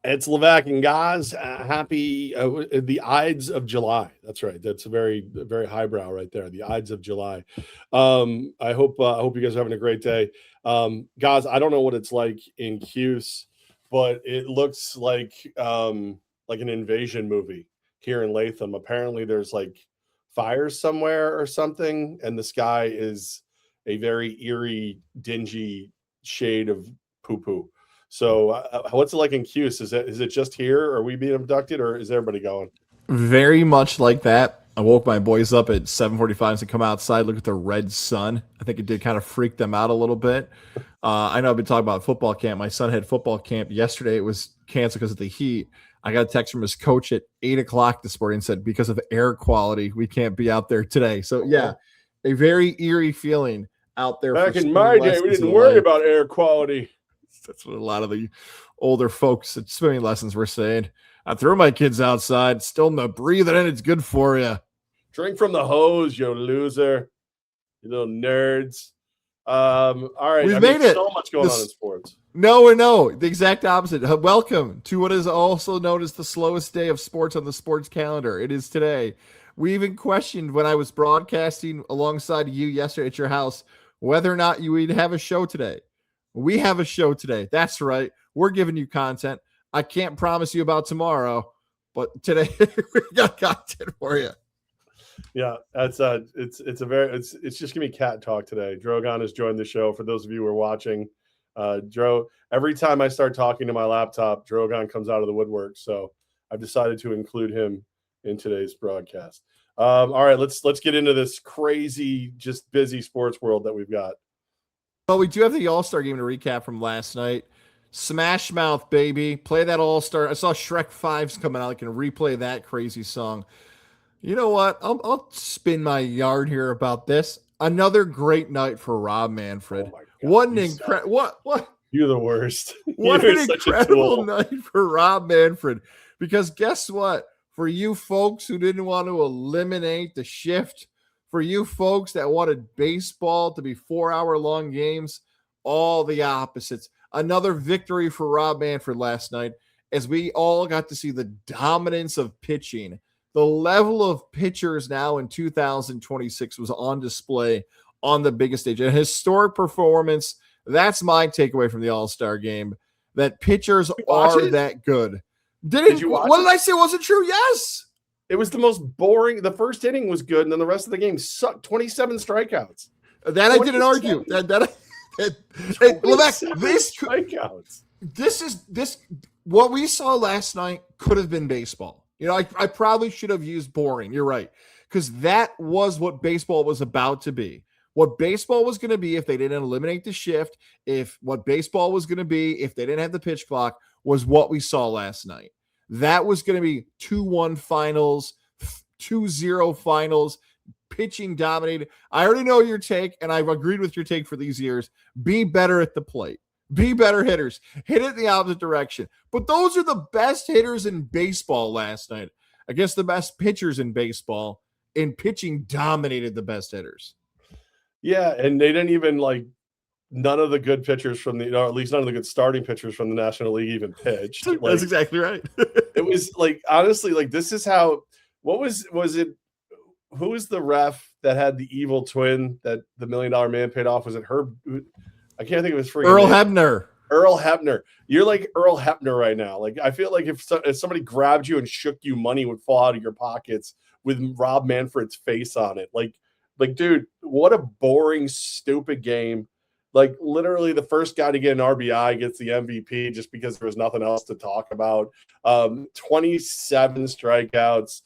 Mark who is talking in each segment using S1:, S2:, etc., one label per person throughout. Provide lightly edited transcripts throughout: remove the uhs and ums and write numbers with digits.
S1: It's Levack and Goz. Happy the Ides of July. That's right. That's a very highbrow right there. The Ides of July. I hope you guys are having a great day. Goz, I don't know what it's like in Cuse, but it looks like an invasion movie here in Latham. Apparently, there's like fires somewhere or something, and the sky is a very eerie, dingy shade of poo poo. So, what's it like in Cuse? Is it just here? Are we being abducted, or is everybody going?
S2: Very much like that. I woke my boys up at 7:45 to come outside, look at the red sun. I think it did kind of freak them out a little bit. I know I've been talking about football camp. My son had football camp yesterday. It was canceled because of the heat. I got a text from his coach at 8 o'clock this morning and said, because of air quality, we can't be out there today. So, yeah, a very eerie feeling out there.
S1: Back in my day, we didn't worry about air quality.
S2: That's what a lot of the older folks at swimming lessons were saying. I threw my kids outside. Still no breathing in. It's good for you.
S1: Drink from the hose, you loser. You little nerds. All right.
S2: We've made it.
S1: So much going on in sports.
S2: No. The exact opposite. Welcome to what is also known as the slowest day of sports on the sports calendar. It is today. We even questioned when I was broadcasting alongside you yesterday at your house whether or not you would have a show today. We have a show today. That's right. We're giving you content. I can't promise you about tomorrow, but today we got content for you.
S1: Yeah, that's it's just gonna be cat talk today. Drogon has joined the show. For those of you who are watching, every time I start talking to my laptop, Drogon comes out of the woodwork. So I've decided to include him in today's broadcast. All right, let's get into this crazy, just busy sports world that we've got.
S2: Well, we do have the All-Star game to recap from last night. Smash Mouth, baby. Play that All-Star. I saw Shrek 5's coming out. I can replay that crazy song. You know what? I'll spin my yard here about this. Another great night for Rob Manfred.
S1: Oh
S2: what an incredible what
S1: You're the worst.
S2: What an incredible night for Rob Manfred. Because guess what? For you folks who didn't want to eliminate the shift, for you folks that wanted baseball to be 4-hour-long games, all the opposites. Another victory for Rob Manfred last night as we all got to see the dominance of pitching. The level of pitchers now in 2026 was on display on the biggest stage. A historic performance. That's my takeaway from the All-Star game, that pitchers are that good. Did you watch what did I say wasn't true? Yes.
S1: It was the most boring. The first inning was good, and then the rest of the game sucked. 27 strikeouts.
S2: That I didn't argue. Levack, this what we saw last night could have been baseball. You know, I probably should have used boring. You're right, because that was what baseball was about to be. What baseball was going to be if they didn't eliminate the shift, what baseball was going to be if they didn't have the pitch clock, was what we saw last night. That was going to be 2-1 finals, 2-0 finals, pitching dominated. I already know your take, and I've agreed with your take for these years. Be better at the plate. Be better hitters. Hit it in the opposite direction. But those are the best hitters in baseball last night against the best pitchers in baseball, and pitching dominated the best hitters.
S1: Yeah, and they didn't even none of the good pitchers from or at least none of the good starting pitchers from the National League even pitched.
S2: That's exactly right.
S1: It was honestly, this is how, what was it? Who was the ref that had the evil twin that the $1 Million Man paid off? Was it Herb? I can't think of his freaking
S2: Earl
S1: name.
S2: Hebner.
S1: Earl Hebner. You're like Earl Hebner right now. I feel like if somebody grabbed you and shook you, money would fall out of your pockets with Rob Manfred's face on it. Dude, what a boring, stupid game. Literally the first guy to get an RBI gets the MVP just because there was nothing else to talk about. 27 strikeouts.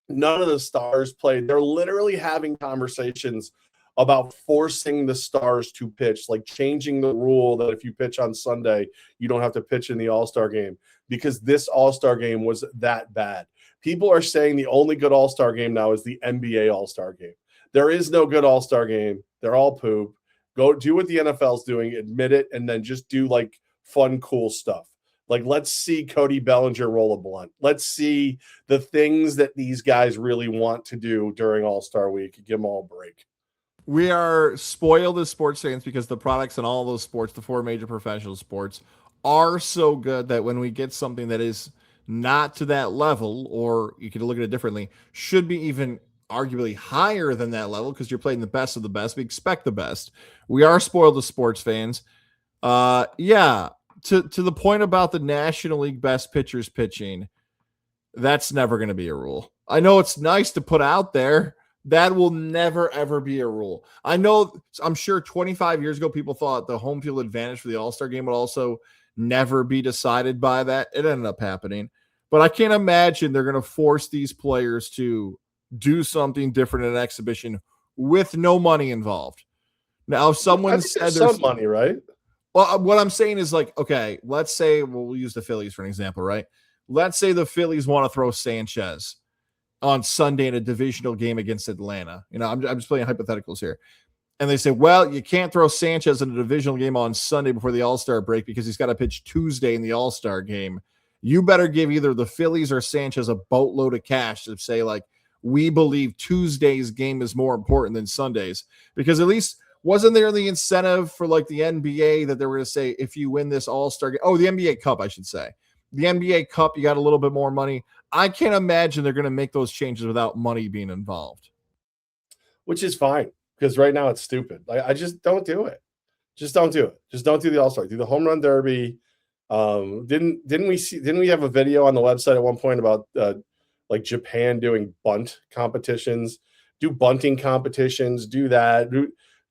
S1: None of the stars played. They're literally having conversations about forcing the stars to pitch, changing the rule that if you pitch on Sunday, you don't have to pitch in the All-Star game, because this All-Star game was that bad. People are saying the only good All-Star game now is the NBA All-Star game. There is no good All-Star game. They're all poop. Go do what the NFL's doing, admit it, and then just do fun, cool stuff. Let's see Cody Bellinger roll a blunt. Let's see the things that these guys really want to do during All-Star week. Give them all a break.
S2: We are spoiled as sports fans because the products in all those sports, the four major professional sports, are so good that when we get something that is not to that level, or you could look at it differently, should be even arguably higher than that level because you're playing the best of the best. We expect the best. We are spoiled as sports fans. Yeah. To the point about the National League best pitchers pitching, that's never going to be a rule. I know it's nice to put out there. That will never, ever be a rule. I'm sure 25 years ago, people thought the home field advantage for the All-Star game would also never be decided by that. It ended up happening. But I can't imagine they're going to force these players to do something different in an exhibition with no money involved. Now, if someone said there's
S1: some money, right?
S2: Well, what I'm saying is like, okay, let's say, we'll use the Phillies for an example, right? Let's say the Phillies want to throw Sanchez on Sunday in a divisional game against Atlanta. I'm just playing hypotheticals here. And they say, well, you can't throw Sanchez in a divisional game on Sunday before the All-Star break because he's got to pitch Tuesday in the All-Star game. You better give either the Phillies or Sanchez a boatload of cash to say, like, we believe Tuesday's game is more important than Sunday's. Because at least wasn't there the incentive for like the NBA that they were going to say, if you win this All-Star game, the NBA Cup, I should say. The NBA Cup, you got a little bit more money. I can't imagine they're going to make those changes without money being involved.
S1: Which is fine, because right now it's stupid. I just don't do it. Just don't do it. Just don't do the All-Star. Do the home run derby. Didn't we have a video on the website at one point about like Japan doing bunt competitions? Do bunting competitions, do that.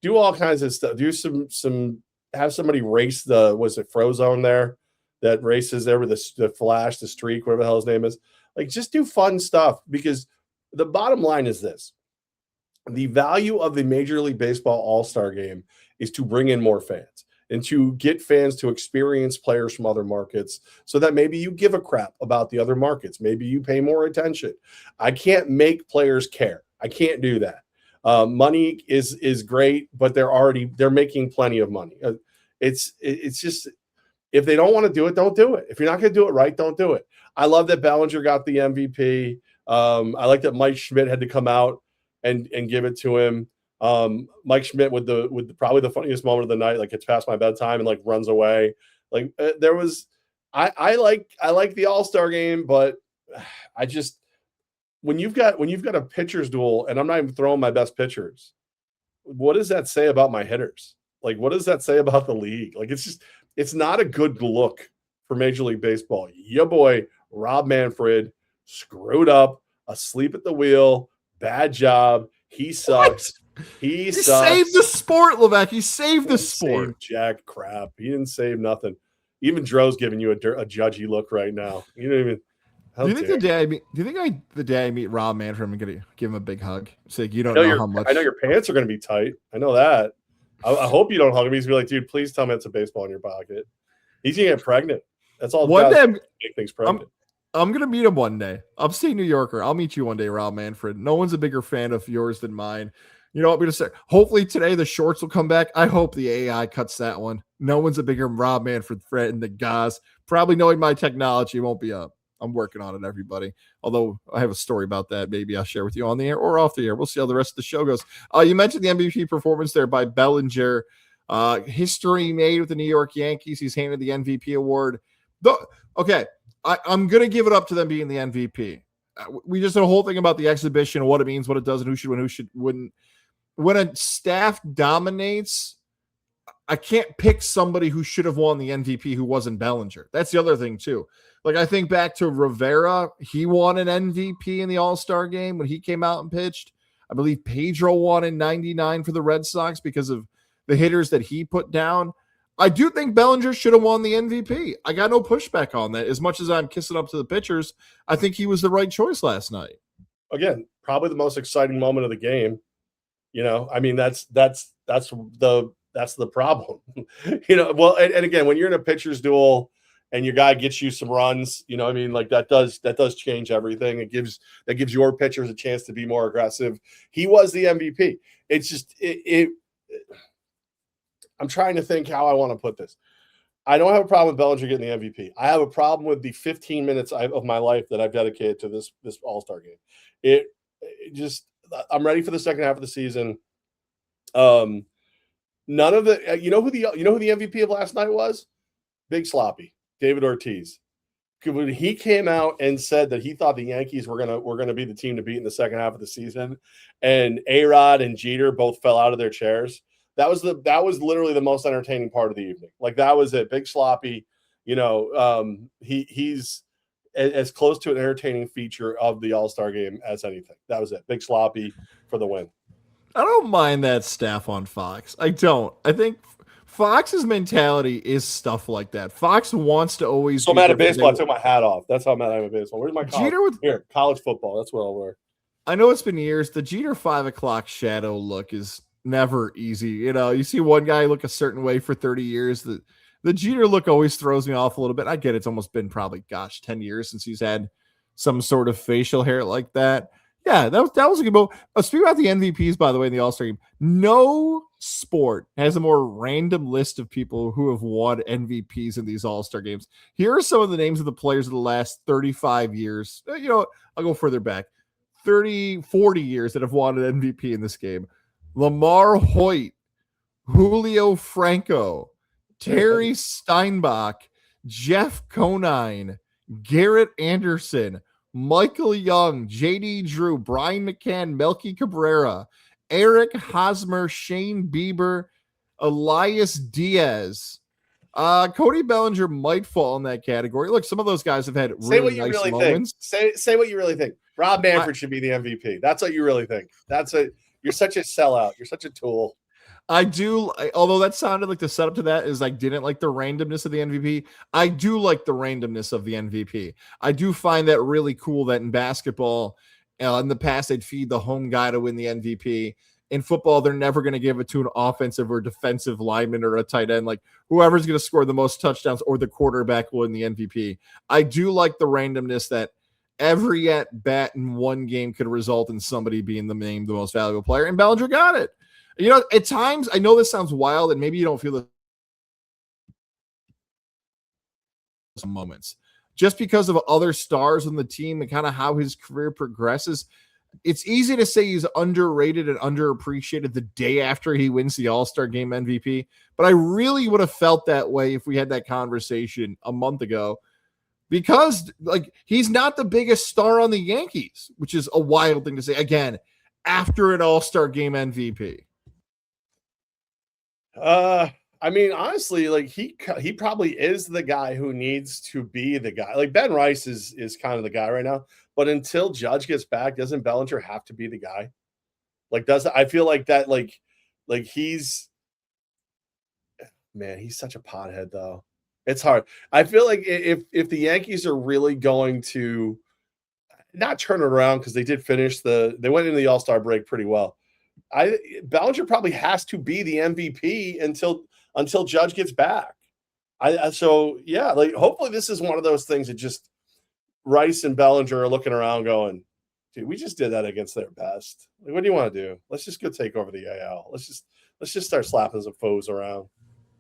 S1: Do all kinds of stuff. Do some have somebody race was it Frozone there that races there with the Flash, the Streak, whatever the hell his name is. Like, just do fun stuff, because the bottom line is this. The value of the Major League Baseball All-Star game is to bring in more fans and to get fans to experience players from other markets so that maybe you give a crap about the other markets. Maybe you pay more attention. I can't make players care. I can't do that. Money is great, but they're making plenty of money. It's just, if they don't want to do it, don't do it. If you're not going to do it right, don't do it. I love that Bellinger got the MVP. I like that Mike Schmidt had to come out and give it to him. Mike Schmidt with probably the funniest moment of the night, like it's past my bedtime and like runs away. Like there was, I like the All-Star game, but I just, when you've got a pitcher's duel and I'm not even throwing my best pitchers, what does that say about my hitters? Like, what does that say about the league? Like, it's not a good look for Major League Baseball. Your boy, Rob Manfred, screwed up, asleep at the wheel, bad job. He sucks. He sucks.
S2: Saved the sport, Levack. He saved the sport.
S1: Saved jack crap. He didn't save nothing. Even Dro's giving you a judgy look right now. You don't even. Do you think
S2: the day I meet Rob Manfred, I'm gonna give him a big hug? Say, you don't know how much.
S1: I know your pants are gonna be tight. I know that. I hope you don't hug him. He's gonna be like, dude, please tell me it's a baseball in your pocket. He's gonna get pregnant. That's all.
S2: One day,
S1: make things pregnant.
S2: I'm gonna meet him one day. Upstate New Yorker. I'll meet you one day, Rob Manfred. No one's a bigger fan of yours than mine. You know what I'm gonna say? Hopefully today the shorts will come back. I hope the AI cuts that one. No one's a bigger Rob Manfred friend than Goz. Probably knowing my technology won't be up. I'm working on it, everybody. Although I have a story about that. Maybe I'll share with you on the air or off the air. We'll see how the rest of the show goes. You mentioned the MVP performance there by Bellinger. History made with the New York Yankees. He's handed the MVP award. Okay, I'm going to give it up to them being the MVP. We just did a whole thing about the exhibition, what it means, what it does, and who should win, wouldn't. When a staff dominates, I can't pick somebody who should have won the MVP who wasn't Bellinger. That's the other thing, too. Like, I think back to Rivera. He won an MVP in the All-Star game when he came out and pitched. I believe Pedro won in 99 for the Red Sox because of the hitters that he put down. I do think Bellinger should have won the MVP. I got no pushback on that. As much as I'm kissing up to the pitchers, I think he was the right choice last night.
S1: Again, probably the most exciting moment of the game. You know, I mean, that's the problem. You know, well, and again, when you're in a pitcher's duel and your guy gets you some runs, you know, I mean, like that does change everything. That gives your pitchers a chance to be more aggressive. He was the MVP. It's just I'm trying to think how I want to put this. I don't have a problem with Bellinger getting the MVP. I have a problem with the 15 minutes of my life that I've dedicated to this All-Star game. It just, I'm ready for the second half of the season. None of the, you know who the MVP of last night was? big sloppy. David Ortiz. When he came out and said that he thought the Yankees were gonna be the team to beat in the second half of the season, and A-Rod and Jeter both fell out of their chairs. That was literally the most entertaining part of the evening. Like, that was it. Big sloppy. He's as close to an entertaining feature of the All-Star game as anything. That was it. Big sloppy for the win.
S2: I don't mind that staff on Fox. I don't. I think Fox's mentality is stuff like that. Fox wants to always.
S1: So mad at baseball. I took my hat off. That's how mad I am at baseball. Where's my college? Here, college football. That's what I'll wear.
S2: I know it's been years. The Jeter 5 o'clock shadow look is never easy. You see one guy look a certain way for 30 years. The Jeter look always throws me off a little bit. I get it's almost been probably 10 years since he's had some sort of facial hair like that. Yeah, that was a good move. Speaking about the MVPs, by the way, in the All-Star game, no sport has a more random list of people who have won MVPs in these All-Star games. Here are some of the names of the players of the last 35 years. I'll go further back. 30, 40 years that have won an MVP in this game. Lamar Hoyt, Julio Franco, Terry Steinbach, Jeff Conine, Garrett Anderson, Michael Young, J.D. Drew, Brian McCann, Melky Cabrera, Eric Hosmer, Shane Bieber, Elias Diaz. Cody Bellinger might fall in that category. Look, some of those guys have had really nice moments.
S1: Say what you really think. Rob Manfred should be the MVP. That's what you really think. You're such a sellout. You're such a tool.
S2: Although that sounded like the setup to that is I didn't like the randomness of the MVP. I do like the randomness of the MVP. I do find that really cool that in basketball, in the past, they'd feed the home guy to win the MVP. In football, they're never going to give it to an offensive or defensive lineman or a tight end. Like, whoever's going to score the most touchdowns or the quarterback will win the MVP. I do like the randomness that every at bat in one game could result in somebody being named the most valuable player, and Bellinger got it. At times, I know this sounds wild, and maybe you don't feel the some moments just because of other stars on the team and kind of how his career progresses. It's easy to say he's underrated and underappreciated the day after he wins the All-Star Game MVP, but I really would have felt that way if we had that conversation a month ago, because he's not the biggest star on the Yankees, which is a wild thing to say again after an All-Star Game MVP.
S1: I mean, honestly, he probably is the guy who needs to be the guy. Like, Ben Rice is kind of the guy right now, but until Judge gets back, doesn't Bellinger have to be the guy? I feel like that, he's such a pothead though. It's hard. I feel like if the Yankees are really going to not turn it around, because they did finish they went into the All-Star break pretty well. Bellinger probably has to be the MVP until Judge gets back. Hopefully this is one of those things that just Rice and Bellinger are looking around going, dude, we just did that against their best. What do you want to do? Let's just go take over the AL. Let's just start slapping some foes around.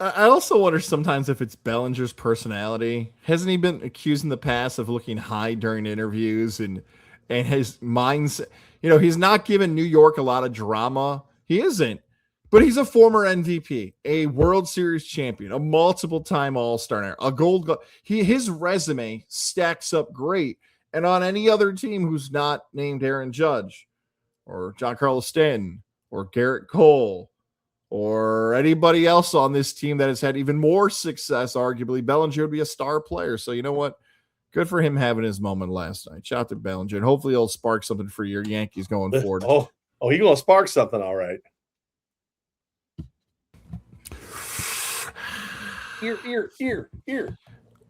S2: I also wonder sometimes if it's Bellinger's personality. Hasn't he been accused in the past of looking high during interviews and his mindset? He's not given New York a lot of drama. He isn't. But he's a former MVP, a World Series champion, a multiple-time All-Star, a Gold Glove. His resume stacks up great. And on any other team who's not named Aaron Judge or Giancarlo Stanton or Garrett Cole or anybody else on this team that has had even more success, arguably, Bellinger would be a star player. So you know what? Good for him having his moment last night. Shout out to Bellinger. And hopefully he'll spark something for your Yankees going forward.
S1: Oh, he's going to spark something, all right. Ear.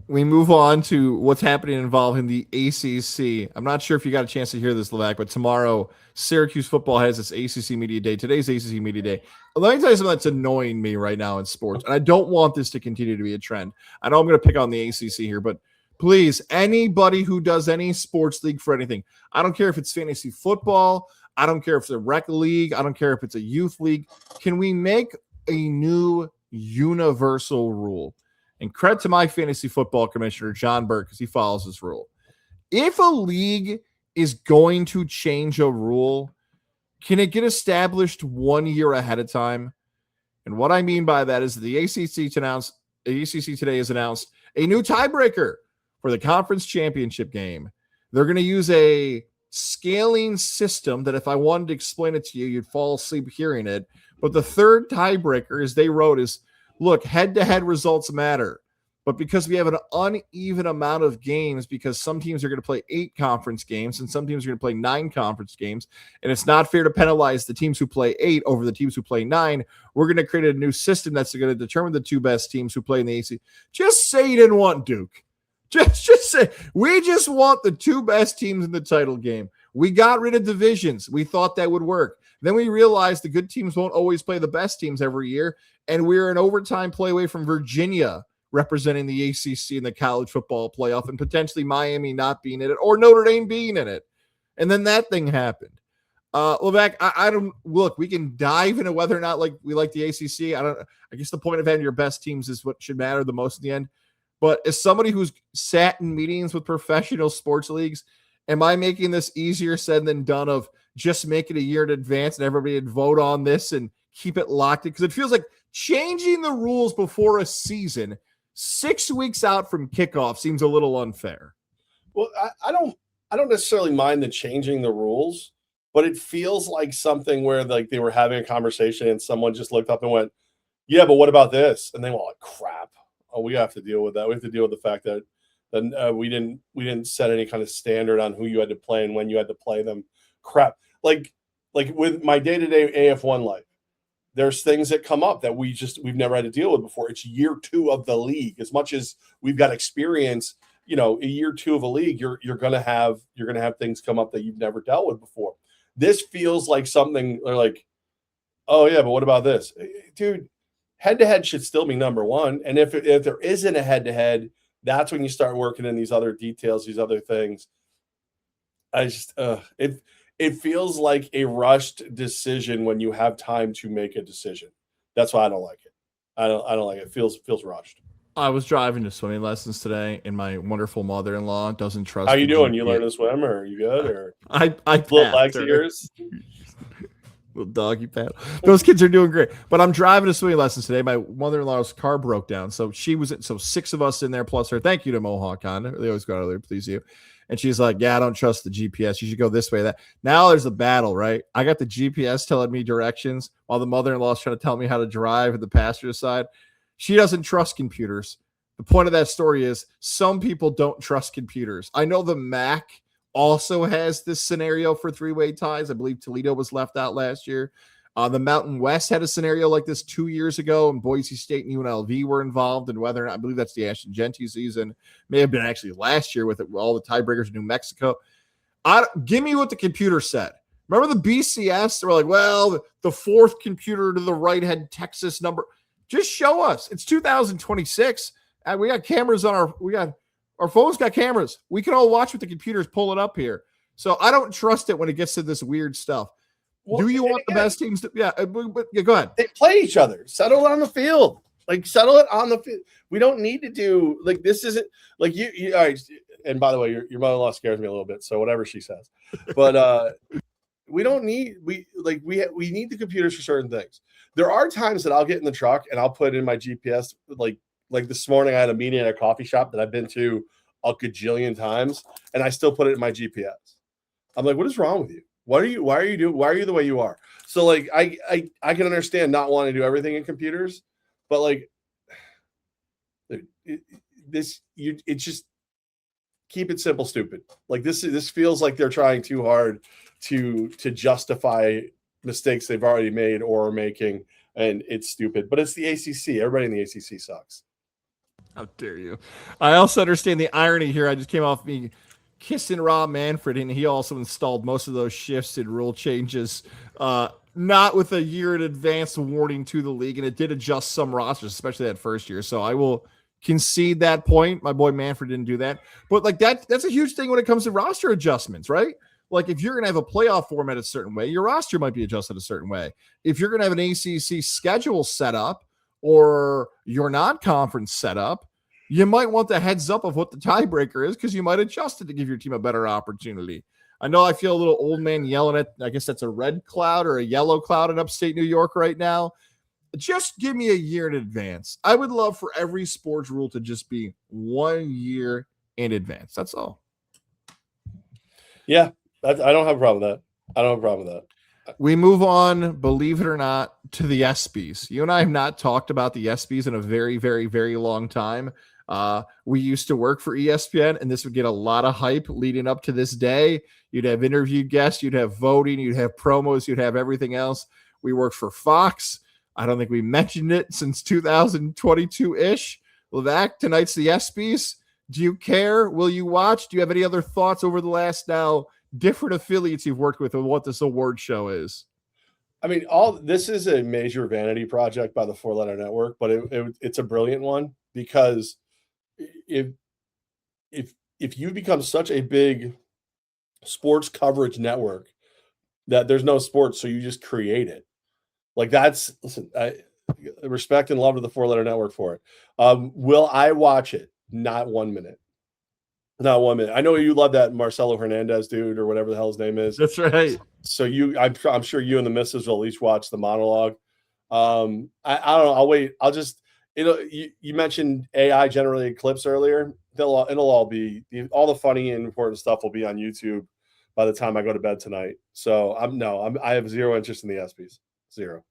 S2: We move on to what's happening involving the ACC. I'm not sure if you got a chance to hear this, Levack, but tomorrow Syracuse football has its ACC Media Day. Today's ACC Media Day. Let me tell you something that's annoying me right now in sports, and I don't want this to continue to be a trend. I know I'm going to pick on the ACC here, but please, anybody who does any sports league for anything, I don't care if it's fantasy football, I don't care if it's a rec league, I don't care if it's a youth league. Can we make a new universal rule? And credit to my fantasy football commissioner, John Burke, because he follows this rule. If a league is going to change a rule, can it get established 1 year ahead of time? And what I mean by that is the ACC ACC today has announced a new tiebreaker for the conference championship game. They're going to use a scaling system that if I wanted to explain it to you, you'd fall asleep hearing it. But the third tiebreaker, as they wrote, is, look, head-to-head results matter. But because we have an uneven amount of games, because some teams are going to play 8 conference games and some teams are going to play 9 conference games, and it's not fair to penalize the teams who play 8 over the teams who play 9, we're going to create a new system that's going to determine the 2 best teams who play in the ACC. Just say you didn't want Duke. Just say, we just want the 2 best teams in the title game. We got rid of divisions. We thought that would work. Then we realized the good teams won't always play the best teams every year, and we're an overtime play away from Virginia representing the ACC in the college football playoff, and potentially Miami not being in it or Notre Dame being in it. And then that thing happened. Levack, I don't look, we can dive into whether or not we like the ACC. I guess the point of having your best teams is what should matter the most in the end. But as somebody who's sat in meetings with professional sports leagues, am I making this easier said than done of just make it a year in advance and everybody would vote on this and keep it locked in? Because it feels like changing the rules before a season 6 weeks out from kickoff seems a little unfair.
S1: Well, I don't necessarily mind the changing the rules, but it feels like something where they were having a conversation and someone just looked up and went, "Yeah, but what about this?" And they were like, "Crap! Oh, we have to deal with that. We have to deal with the fact that we didn't set any kind of standard on who you had to play and when you had to play them." Crap! Like with my day-to-day AF1 life, there's things that come up that we've never had to deal with before. It's year 2 of the league. As much as we've got experience, a year 2 of a league, you're gonna have things come up that you've never dealt with before. This feels like something they're like, "Oh yeah, but what about this?" Dude, head-to-head should still be number one. And if there isn't a head-to-head, that's when you start working in these other details, these other things. I just it feels like a rushed decision when you have time to make a decision. That's why I don't like it. I don't like it. It feels rushed.
S2: I was driving to swimming lessons today, and my wonderful mother-in-law doesn't trust.
S1: How you doing? You learn to swim, or are you good? Or
S2: I
S1: little legs of yours,
S2: little doggy paddle. Those kids are doing great. But I'm driving to swimming lessons today. My mother-in-law's car broke down, so 6 of us in there plus her. Thank you to Mohawk Honda. They always go out there, please you. And she's like, "Yeah, I don't trust the GPS. You should go this way." That now there's a battle, right? I got the GPS telling me directions while the mother-in-law is trying to tell me how to drive at the passenger side. She doesn't trust computers. The point of that story is some people don't trust computers. I know the MAC also has this scenario for 3-way ties. I believe Toledo was left out last year. The Mountain West had a scenario like this 2 years ago, and Boise State and UNLV were involved in whether or not, I believe that's the Ashton Genty season. May have been actually last year with all the tiebreakers in New Mexico. Give me what the computer said. Remember the BCS? They were like, well, the 4th computer to the right had Texas number. Just show us. It's 2026, and we got cameras on our phones got cameras. We can all watch what the computers pulling up here. So I don't trust it when it gets to this weird stuff. Well, do you want the best teams to? Yeah, go ahead.
S1: They play each other. Settle it on the field. Settle it on the field. We don't need to do this. Isn't like you. All right. And by the way, your mother-in-law scares me a little bit. So whatever she says, but we don't need we need the computers for certain things. There are times that I'll get in the truck and I'll put in my GPS. Like this morning, I had a meeting at a coffee shop that I've been to a gajillion times, and I still put it in my GPS. I'm like, what is wrong with you? Why are you the way you are? So I can understand not wanting to do everything in computers, but it's just keep it simple, stupid. This feels like they're trying too hard to justify mistakes they've already made or are making, and it's stupid. But it's the ACC. Everybody in the ACC sucks.
S2: How dare you? I also understand the irony here. I just came off me kissing Rob Manfred, and he also installed most of those shifts and rule changes, not with a year in advance warning to the league, and it did adjust some rosters, especially that first year. So I will concede that point. My boy Manfred didn't do that, but that's a huge thing when it comes to roster adjustments, right? Like if you're going to have a playoff format a certain way, your roster might be adjusted a certain way. If you're going to have an ACC schedule set up or your non-conference set up, you might want the heads up of what the tiebreaker is because you might adjust it to give your team a better opportunity. I know I feel a little old man yelling at, I guess that's a red cloud or a yellow cloud in upstate New York right now. just give me a year in advance. I would love for every sports rule to just be 1 year in advance. That's all.
S1: Yeah, I don't have a problem with that. I don't have a problem with that.
S2: We move on, believe it or not, to the ESPYS. You and I have not talked about the ESPYS in a very, very, very long time. We used to work for ESPN, and this would get a lot of hype leading up to this day. You'd have interviewed guests, you'd have voting, you'd have promos, you'd have everything else. We worked for Fox. I don't think we mentioned it since 2022-ish. Levack, tonight's the ESPYS. Do you care? Will you watch? Do you have any other thoughts over the last now different affiliates you've worked with on what this award show is?
S1: I mean, this is a major vanity project by the Four Letter Network, but it's a brilliant one, because if you become such a big sports coverage network that there's no sports, so you just create it. Like, listen, I respect and love to the Four Letter Network for it. Will I watch it? Not 1 minute. Not 1 minute. I know you love that Marcelo Hernandez dude, or whatever the hell his name is.
S2: That's right.
S1: So I'm sure you and the missus will at least watch the monologue. I don't know. I'll wait. You mentioned AI generated clips earlier. It'll all be all the funny and important stuff will be on YouTube by the time I go to bed tonight. So I have zero interest in the ESPYs. Zero.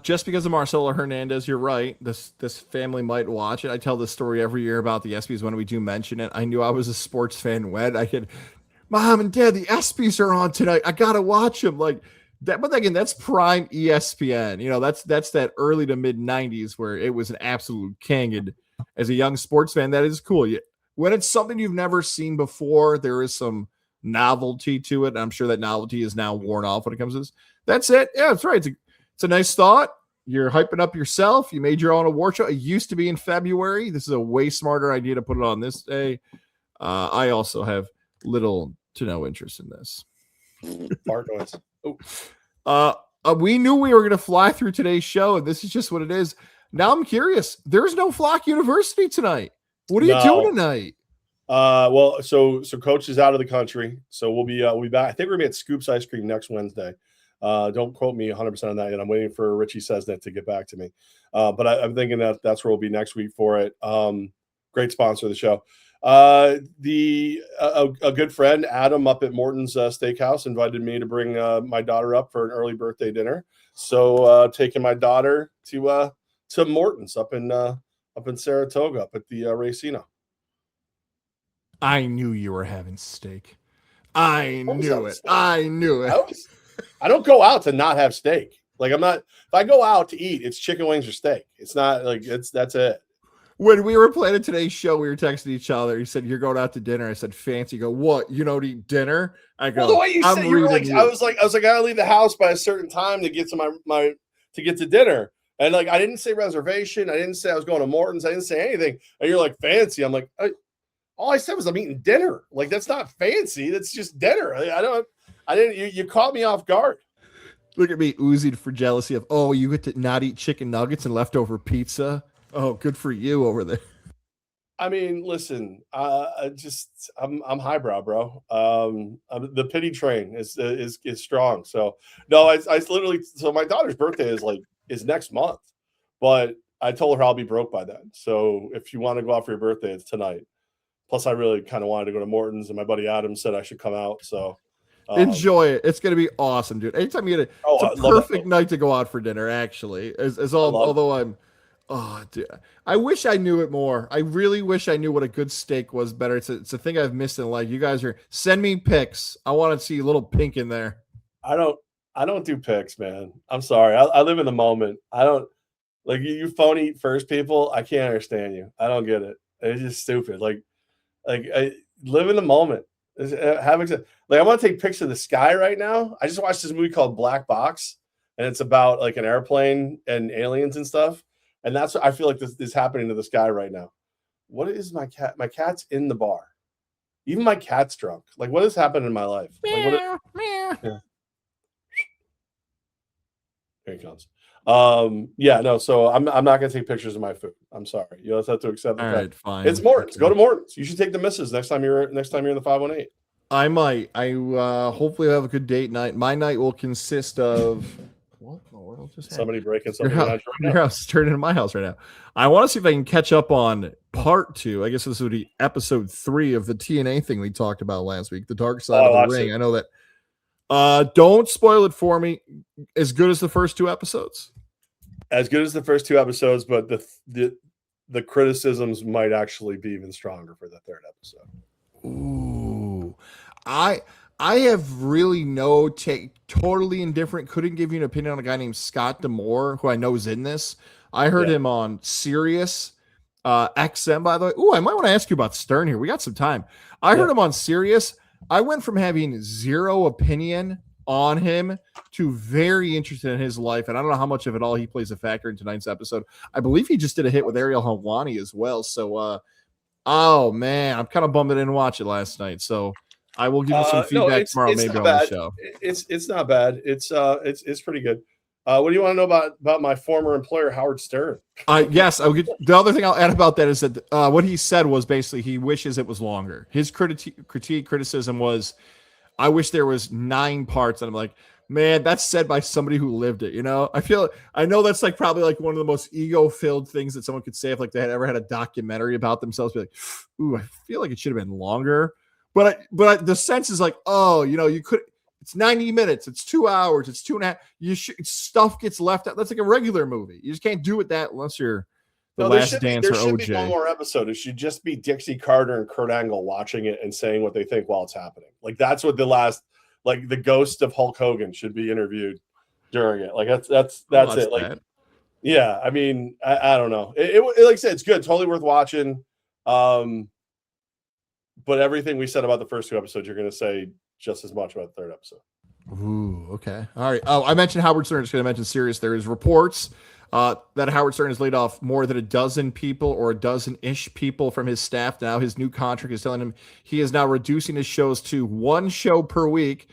S2: Just because of Marcelo Hernandez, you're right. This family might watch it. I tell this story every year about the ESPYs when we do mention it. I knew I was a sports fan when I could, Mom and Dad, the ESPYs are on tonight. I gotta watch them. Like that, but again, that's prime ESPN. You know, that's that early to mid '90s where it was an absolute king. And as a young sports fan, that is cool. When it's something you've never seen before, there is some novelty to it. And I'm sure that novelty is now worn off when it comes to this. That's it. Yeah, that's right. It's a nice thought. You're hyping up yourself. You made your own award show. It used to be in February. This is a way smarter idea to put it on this day. I also have little to no interest in this.
S1: Fart noise. Oh.
S2: We knew we were going to fly through today's show, and this is just what it is. Now I'm curious. There's no Flock University tonight. What are you doing tonight?
S1: Well, so Coach is out of the country, so we'll be back. I think we're gonna be at Scoops Ice Cream next Wednesday. Don't quote me 100% on that yet. I'm waiting for Richie Sesnet to get back to me. But I'm thinking that's where we'll be next week for it. Great sponsor of the show. A good friend, Adam, up at Morton's Steakhouse, invited me to bring my daughter up for an early birthday dinner. So taking my daughter to Morton's up in Saratoga, up at the Racino.
S2: I knew you were having steak. I knew it. I knew it.
S1: I don't go out to not have steak. Like, I'm not, if I go out to eat, it's chicken wings or steak. It's not like that's it.
S2: When we were planning today's show, we were texting each other. He said, "You're going out to dinner." I said, "Fancy." You go, "What? You don't eat dinner?" I go,
S1: well, the way you said, you were like, I was like, I gotta leave the house by a certain time to get to my to get to dinner. And like, I didn't say reservation. I didn't say I was going to Morton's. I didn't say anything. And you're like, fancy. I'm like, all I said was I'm eating dinner. Like, that's not fancy. That's just dinner. I didn't. You caught me off guard.
S2: Look at me oozing for jealousy of, oh, you get to not eat chicken nuggets and leftover pizza. Oh, good for you over there.
S1: I mean, listen, I'm highbrow, bro. The pity train is strong. So no, I literally, so my daughter's birthday is next month, but I told her I'll be broke by then. So if you want to go out for your birthday, it's tonight. Plus, I really kind of wanted to go to Morton's, and my buddy Adam said I should come out. So
S2: enjoy it. It's going to be awesome, dude. Anytime you get it's a perfect night to go out for dinner, actually. Although I'm, oh, dude, I wish I knew it more. I really wish I knew what a good steak was better. It's a thing I've missed in life. You guys send me pics. I want to see a little pink in there.
S1: I don't do pics, man. I'm sorry. I live in the moment. I don't like you phony first people. I can't understand you. I don't get it. It's just stupid. Like I live in the moment. I want to take pictures of the sky right now. I just watched this movie called Black Box, and it's about like an airplane and aliens and stuff. And that's what I feel like this is happening to the sky right now. What is my cat? My cat's in the bar. Even my cat's drunk. Like, what has happened in my life? Like, yeah. Here he comes. Yeah, no. So I'm not gonna take pictures of my food. I'm sorry. You just have to accept the fact.
S2: Right, fine.
S1: It's Morton's. Go to Morton's. You should take the missus next time you're in the 518.
S2: I might. I hopefully have a good date night. My night will consist of What in the world just happened?
S1: Somebody breaking something out
S2: your house is turning into my house right now. I want to see if I can catch up on part 2. I guess this would be episode 3 of the TNA thing we talked about last week, the Dark Side of the Ring. I know that. Don't spoil it for me. As good as the first 2 episodes?
S1: As good as the first 2 episodes, but the criticisms might actually be even stronger for the 3rd episode.
S2: Ooh. I have really no take, totally indifferent. Couldn't give you an opinion on a guy named Scott D'Amore, who I know is in this. I heard him on Sirius XM, by the way. Ooh, I might want to ask you about Stern here. We got some time. I heard him on Sirius. I went from having zero opinion on him to very interested in his life. And I don't know how much of it all he plays a factor in tonight's episode. I believe he just did a hit with Ariel Helwani as well. So, oh man, I'm kind of bummed I didn't watch it last night. So I will give you some feedback tomorrow, maybe on the show.
S1: It's not bad. It's pretty good. What do you want to know about my former employer, Howard Stern?
S2: Yes, the other thing I'll add about that is that what he said was basically he wishes it was longer. His criticism was, I wish there was 9 parts. And I'm like, man, that's said by somebody who lived it. You know, I know that's like probably like one of the most ego-filled things that someone could say if like they had ever had a documentary about themselves. Be like, ooh, I feel like it should have been longer. But the sense is like, oh, you know, you could. It's 90 minutes. It's 2 hours. It's 2.5. Stuff gets left out. That's like a regular movie. You just can't do it that unless you're the Last Dance or OJ. There should be
S1: one more episode. It should just be Dixie Carter and Kurt Angle watching it and saying what they think while it's happening. Like that's what the ghost of Hulk Hogan should be interviewed during it. Like that's it. Like, yeah. I mean, I don't know. It like I said, it's good. Totally worth watching. But everything we said about the first 2 episodes, you're going to say just as much about the 3rd episode.
S2: Ooh, okay. All right. Oh, I mentioned Howard Stern. Just going to mention Sirius. There is reports that Howard Stern has laid off more than a dozen people or a dozen-ish people from his staff. Now his new contract is telling him he is now reducing his shows to 1 show per week.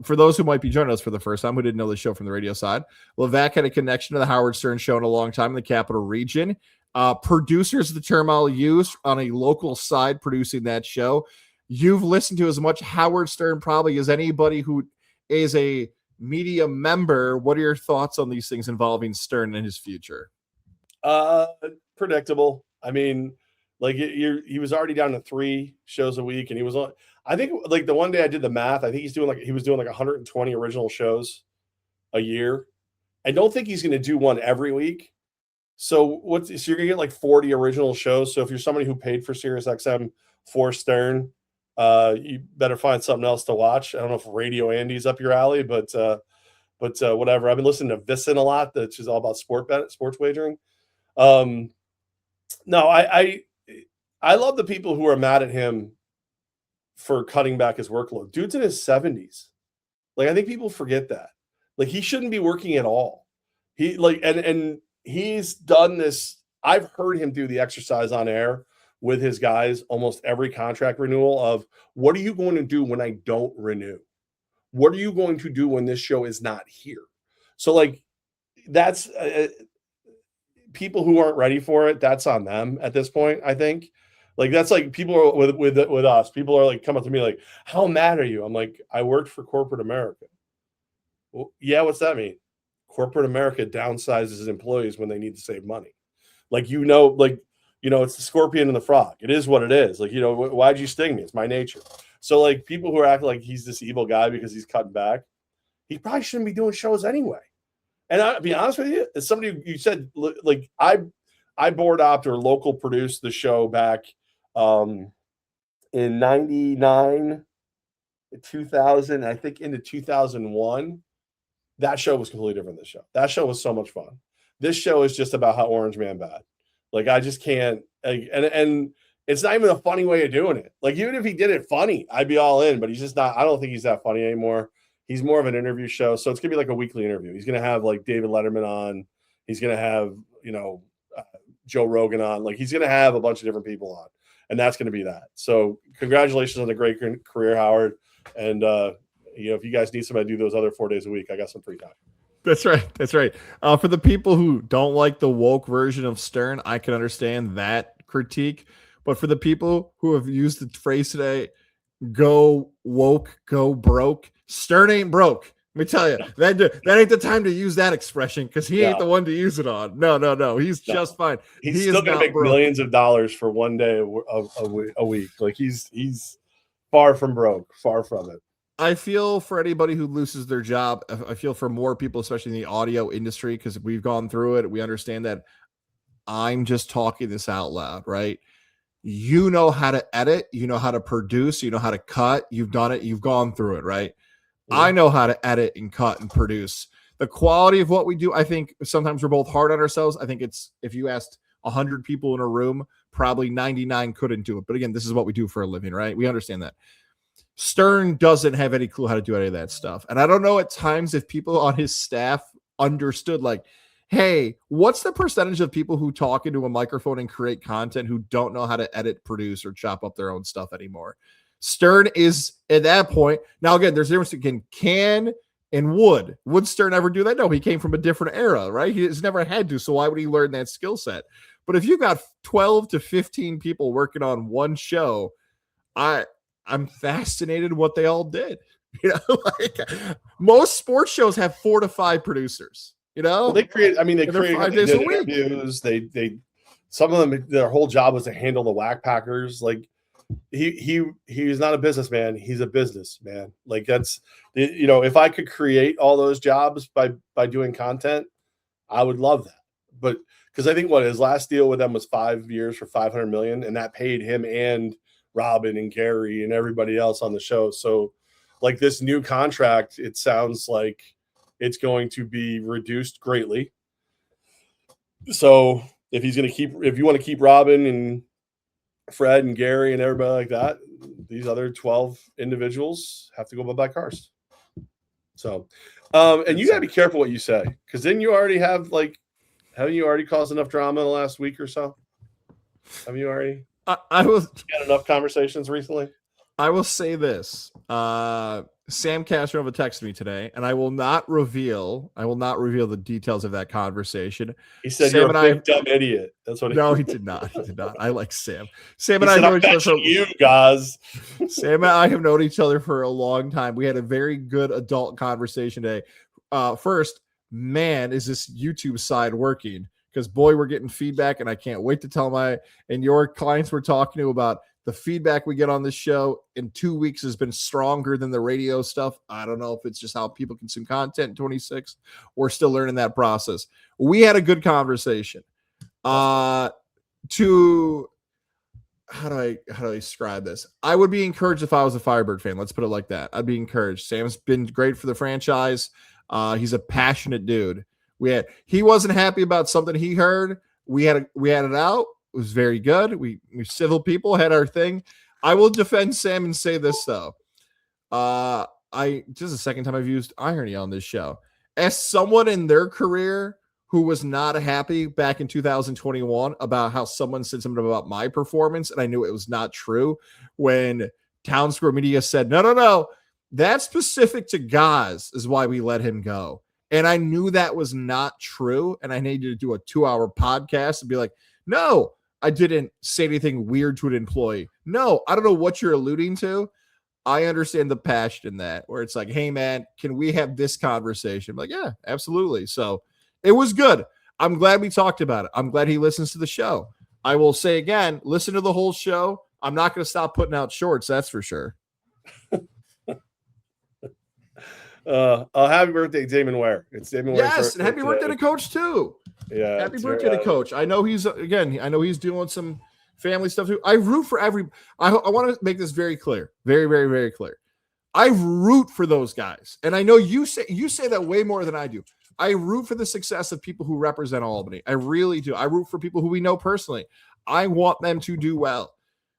S2: For those who might be joining us for the first time, who didn't know the show from the radio side, Levack had a connection to the Howard Stern show in a long time in the Capital Region. Producers, the term I'll use, on a local side producing that show. You've listened to as much Howard Stern probably as anybody who is a media member. What are your thoughts on these things involving Stern and his future?
S1: Predictable. I mean, like he was already down to 3 shows a week, and he was on. I think like the one day I did the math, I think he was doing like 120 original shows a year. I don't think he's going to do one every week. So you're gonna get like 40 original shows. So if you're somebody who paid for SiriusXM for Stern, you better find something else to watch. I don't know if Radio Andy's up your alley, but whatever. I've been listening to Visson a lot, which is all about sports wagering. No, I love the people who are mad at him for cutting back his workload. Dude's in his 70s. Like I think people forget that. Like he shouldn't be working at all. He like and he's done this. I've heard him do the exercise on air with his guys almost every contract renewal of what are you going to do when I don't renew? What are you going to do when this show is not here? So like that's people who aren't ready for it. That's on them at this point. I think like that's like people are with us. People are like coming to me like, how mad are you? I'm like, I worked for corporate America. Well, yeah. What's that mean? Corporate America downsizes employees when they need to save money. Like, it's the scorpion and the frog. It is what it is. Like, why'd you sting me? It's my nature. So like people who are acting like he's this evil guy because he's cutting back, he probably shouldn't be doing shows anyway. And I'll be honest with you, as somebody you said, like I board opt or local produced the show back in 99, 2000, I think into 2001. That show was completely different than this show. That show was so much fun. This show is just about how Orange Man bad. Like, I just can't. And it's not even a funny way of doing it. Like, even if he did it funny, I'd be all in. But he's just not. I don't think he's that funny anymore. He's more of an interview show. So it's going to be like a weekly interview. He's going to have, like, David Letterman on. He's going to have, Joe Rogan on. Like, he's going to have a bunch of different people on. And that's going to be that. So congratulations on the great career, Howard. And, if you guys need somebody to do those other 4 days a week, I got some free time.
S2: That's right. That's right. For the people who don't like the woke version of Stern, I can understand that critique. But for the people who have used the phrase today, go woke, go broke, Stern ain't broke. Let me tell you, that ain't the time to use that expression because he ain't
S1: No.
S2: the one to use it on. No. He's just fine.
S1: He's
S2: He
S1: still
S2: is
S1: going to
S2: not
S1: make
S2: broke.
S1: millions of dollars for one day a week. Like he's far from broke, far from it.
S2: I feel for anybody who loses their job. I feel for more people, especially in the audio industry, because we've gone through it. We understand that. I'm just talking this out loud, right? You know how to edit, you know how to produce, you know how to cut. You've done it, you've gone through it, right?
S1: Mm-hmm.
S2: I know how to edit and cut and produce. The quality of what we do, I think sometimes we're both hard on ourselves. I think it's, if you asked 100 people in a room, probably 99 couldn't do it. But again, this is what we do for a living, right? We understand that. Stern doesn't have any clue how to do any of that stuff. And I don't know at times if people on his staff understood, like, hey, what's the percentage of people who talk into a microphone and create content who don't know how to edit, produce, or chop up their own stuff anymore? Stern is at that point. Now, again, there's a difference between can and would. Would Stern ever do that? No, he came from a different era, right? He has never had to. So why would he learn that skill set? But if you got 12 to 15 people working on one show, I'm fascinated what they all did. You know, like most sports shows have 4 to 5 producers. You know,
S1: well, they create. I mean, they
S2: create
S1: 5 days a week. Interviews. They some of them, their whole job was to handle the whack packers. Like he's not a businessman. He's a businessman. Like that's, you know, if I could create all those jobs by doing content, I would love that. But because I think his last deal with them was 5 years for $500 million, and that paid him and Robin and Gary and everybody else on the show. So like this new contract, it sounds like it's going to be reduced greatly. So if you want to keep Robin and Fred and Gary and everybody like that, these other 12 individuals have to go buy cars. So, and you got to be careful what you say, because then you already have haven't you already caused enough drama in the last week or so? Have you already?
S2: I was
S1: had enough conversations recently.
S2: I will say this. Sam Castronova texted me today, and I will not reveal the details of that conversation.
S1: He said, Sam, you're a big dumb idiot. That's what
S2: he did not. He did not. I like Sam. Sam
S1: and
S2: I know
S1: each other for you guys.
S2: Sam and I have known each other for a long time. We had a very good adult conversation today. First, man, is this YouTube side working? Because boy, we're getting feedback, and I can't wait to tell your clients we're talking to about the feedback we get on this show in 2 weeks has been stronger than the radio stuff. I don't know if it's just how people consume content in 26. We're still learning that process. We had a good conversation. How do I describe this? I would be encouraged if I was a Firebird fan. Let's put it like that. I'd be encouraged. Sam's been great for the franchise. He's a passionate dude. He wasn't happy about something he heard. We had it out. It was very good. We civil people had our thing. I will defend Sam and say this though. This is the second time I've used irony on this show. As someone in their career who was not happy back in 2021 about how someone said something about my performance, and I knew it was not true when Town Square Media said, no, that's specific to Goz is why we let him go. And I knew that was not true. And I needed to do a 2-hour podcast and be like, no, I didn't say anything weird to an employee. No, I don't know what you're alluding to. I understand the passion in that, where it's like, hey, man, can we have this conversation? I'm like, yeah, absolutely. So it was good. I'm glad we talked about it. I'm glad he listens to the show. I will say again, listen to the whole show. I'm not going to stop putting out shorts. That's for sure.
S1: Happy birthday, Damon Ware. It's Damon Ware's
S2: birthday. Yes, and happy birthday to Coach too.
S1: Yeah,
S2: happy birthday to Coach. I know he's doing some family stuff too. I root for I want to make this very clear, very, very, very clear. I root for those guys, and I know you say that way more than I do. I root for the success of people who represent Albany. I really do. I root for people who we know personally. I want them to do well.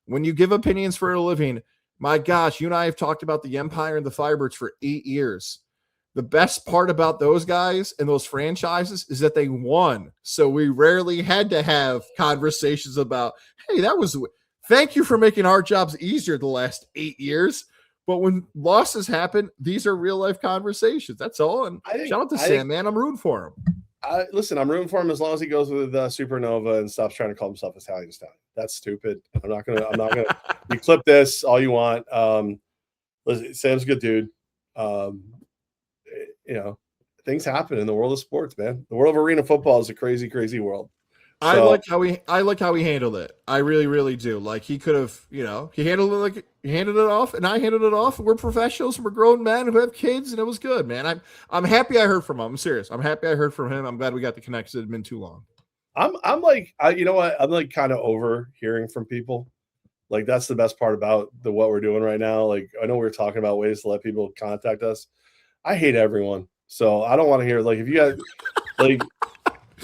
S2: When you give opinions for a living, my gosh, you and I have talked about the Empire and the Firebirds for 8 years. The best part about those guys and those franchises is that they won. So we rarely had to have conversations about, hey, thank you for making our jobs easier the last 8 years. But when losses happen, these are real life conversations. That's all. And shout out to Sam, man. I'm rooting for him.
S1: Listen, I'm rooting for him as long as he goes with Supernova and stops trying to call himself Italian Stallion. That's stupid. I'm not gonna. You clip this all you want. Listen, Sam's a good dude. things happen in the world of sports, man. The world of arena football is a crazy, crazy world.
S2: I like how he handled it. I really, really do. Like he could have, he handled it like he handed it off, and I handed it off. We're professionals, and we're grown men who have kids, and it was good, man. I'm happy I heard from him. I'm serious. I'm happy I heard from him. I'm glad we got the connection. It had been too long.
S1: I'm like, you know what? I'm like kind of over hearing from people. Like that's the best part about what we're doing right now. Like I know we were talking about ways to let people contact us. I hate everyone, so I don't want to hear like if you guys like.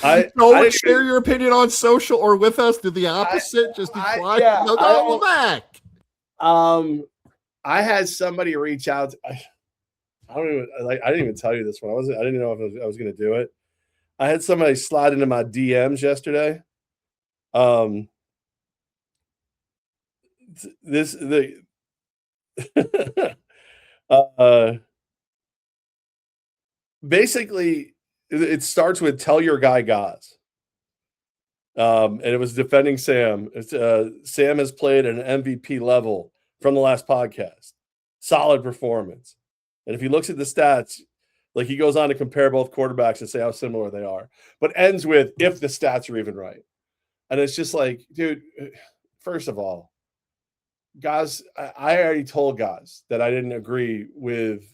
S1: I
S2: share your opinion on social or with us. Do the opposite. Just be quiet.
S1: Levack. I had somebody reach out. I didn't even tell you this one. I didn't know if I was going to do it. I had somebody slide into my DMs yesterday. Basically. It starts with "Tell your guy Goz," and it was defending Sam. Sam has played at an MVP level from the last podcast. Solid performance, and if he looks at the stats, like he goes on to compare both quarterbacks and say how similar they are, but ends with "if the stats are even right," and it's just like, dude. First of all, Goz, I already told Goz that I didn't agree with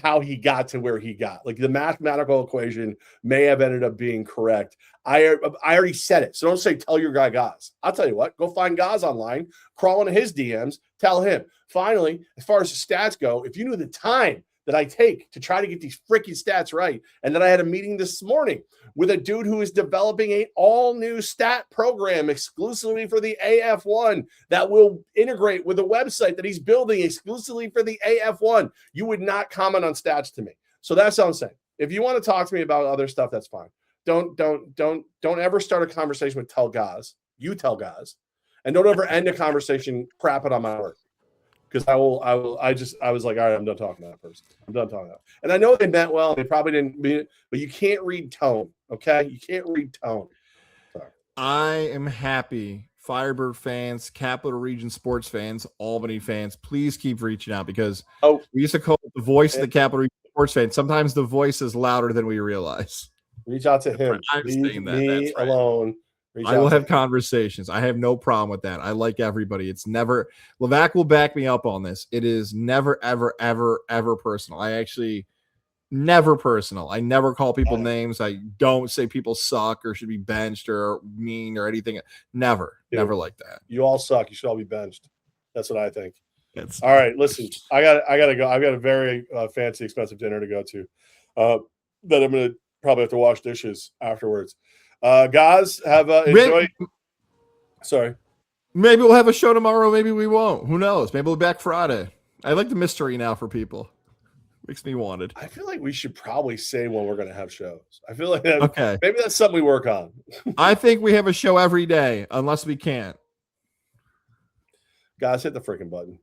S1: how he got to where he got. Like the mathematical equation may have ended up being correct. I already said it. So don't say, tell your guy Goz. I'll tell you what, go find Goz online, crawl into his DMs, tell him. Finally, as far as the stats go, if you knew the time that I take to try to get these freaking stats right, and then I had a meeting this morning with a dude who is developing an all-new stat program exclusively for the AF1 that will integrate with a website that he's building exclusively for the AF1. You would not comment on stats to me. So that's what I'm saying. If you want to talk to me about other stuff, that's fine. Don't ever start a conversation with tell Goz. You tell Goz. And don't ever end a conversation crapping on my work. Because I was like, all right, I'm done talking to that person. I'm done talking to that. And I know they meant well. They probably didn't mean it, but you can't read tone. Okay. You can't read tone. Sorry.
S2: I am happy. Firebird fans, Capital Region sports fans, Albany fans, please keep reaching out because we used to call it the voice of the Capital Region sports fans. Sometimes the voice is louder than we realize.
S1: Reach out to him. Leave me alone.
S2: I will have conversations. I have no problem with that. I like everybody. It's never Levack will back me up on this. It is never, ever, ever, ever personal. I actually never personal. I never call people names. I don't say people suck or should be benched or mean or anything. Never, never like that.
S1: You all suck. You should all be benched. That's what I think. All right. Listen, I gotta go. I've got a very fancy, expensive dinner to go to that I'm gonna probably have to wash dishes afterwards. Guys, have enjoy. Sorry.
S2: Maybe we'll have a show tomorrow. Maybe we won't. Who knows? Maybe we'll be back Friday. I like the mystery now for people. Makes me wanted.
S1: I feel like we should probably say when we're going to have shows. I feel like maybe that's something we work on.
S2: I think we have a show every day, unless we can't.
S1: Guys, hit the freaking button.